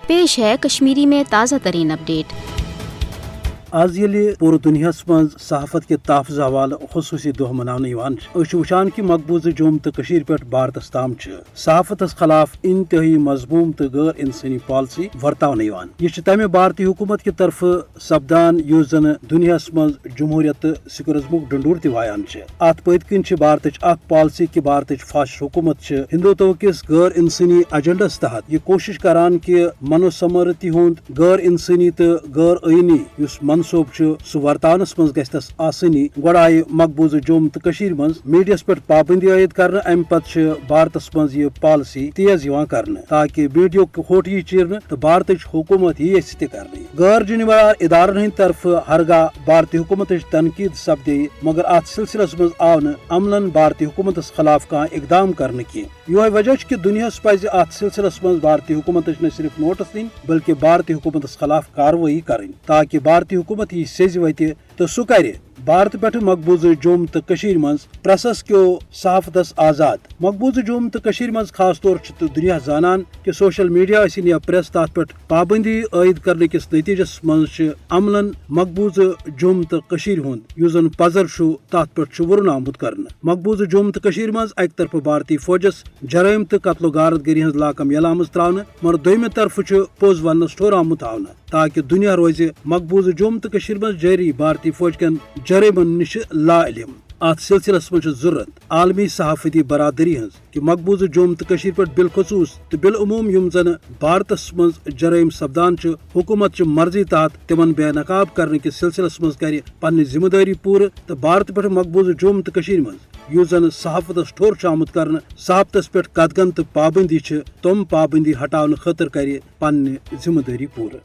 पेश है कश्मीरी में ताज़ा तरीन अपडेट। आज पूरे दुनिया मं सहाफत के तहफ़्ज़ हवाले खुसूसी दोह मनाने वुचान कि मकबूज जुम तो पे भारत ताम सहाफतस खिलाफ इंतहाई मजमूम तो गैर इंसानी पॉलिसी वर्तावन यह तमें भारतीय हुकूमत की तरफ सपदान युस जन दुनिया मं जमहूरियत सिकुलरिज्मुक डंडूर तवायान अत पत्कन भारत पॉलिसी कि भारत फाशिस्ट हुकूमत हिंदुत्व किस गैर इंसानी एजेंडस तहत यह कोशिश करान कि मनोसमृति हुंद गैर इंसानी तो गैर आईनी मनसूब सह वर्तानस मं गस आसानी गोड़ आय मकबूज जुम तो मं मीडिया पे पाबंदी आयद कर अम पे भारत मं यह पॉलिसी तेज कर ताकि मीडिया होट यह चीर तो भारत हुकूमत यह कर गैर जिम्मेदार इदारन हंद तरफ हरगा भारतीय हुकूमत तनकीद सपदे मगर अत सिलसिलस मं आव न अमलन भारतीय हुकूमत खिलाफ कह इकदाम कर यह वजह कि दुनिया पज अत सिलसिलस मं भारतीय हुकूमत न सिर्फ नोटिस दिन बल्कि भारतीय हुकूमत खिलाफ कार्रवाई कर ताकि भारतीय हुकूमत यह सेज वत तो सह कर भारत पे मकबूज जुम तो मं प्रेसस क्यों सहाफतस आजाद मकबूज जुम तो मं खास तौर दुनिया जानान कि सोशल मीडिया या प्रेस तथ पे पाबंदी आयद करने किस नतीजस मं अमलन मकबूज जुम तो हुंद जन पजर तथ पे वुरन आमुत कर मकबूज जुम तो मं अक तरफ भारतीय फौजस जराइम तो कत्लो गारत गरी हज लाकम यलाम त्रावन मगर दोयमे तरफ पोज वन ठोर आमुत हावन ताकि दुनिया रोज मकबूज जुम तो मं जारी भारतीय फौज कन जराइमन निश लाइलम अत सिलसिलस मं जरूरत आलमी सहाफती बरादरी हज कि मकबूज जुम तो पे बिलखसूस तो बिलउमूम युम जन भारत मं जराइम सपदान हुकूमत मर्जी तहत तिमन बेनकाब करने के सिलसिलस मं कर पन्नी जिम्मेदारी पूर तो भारत पे मकबूज जुम तो मं यु जन सहाफतस ठोर आमुत कर सहाफतस पे कदगन तो पाबंदी तम पाबंदी हटाने खतर कर पन्नी जिम्मेदारी पूर।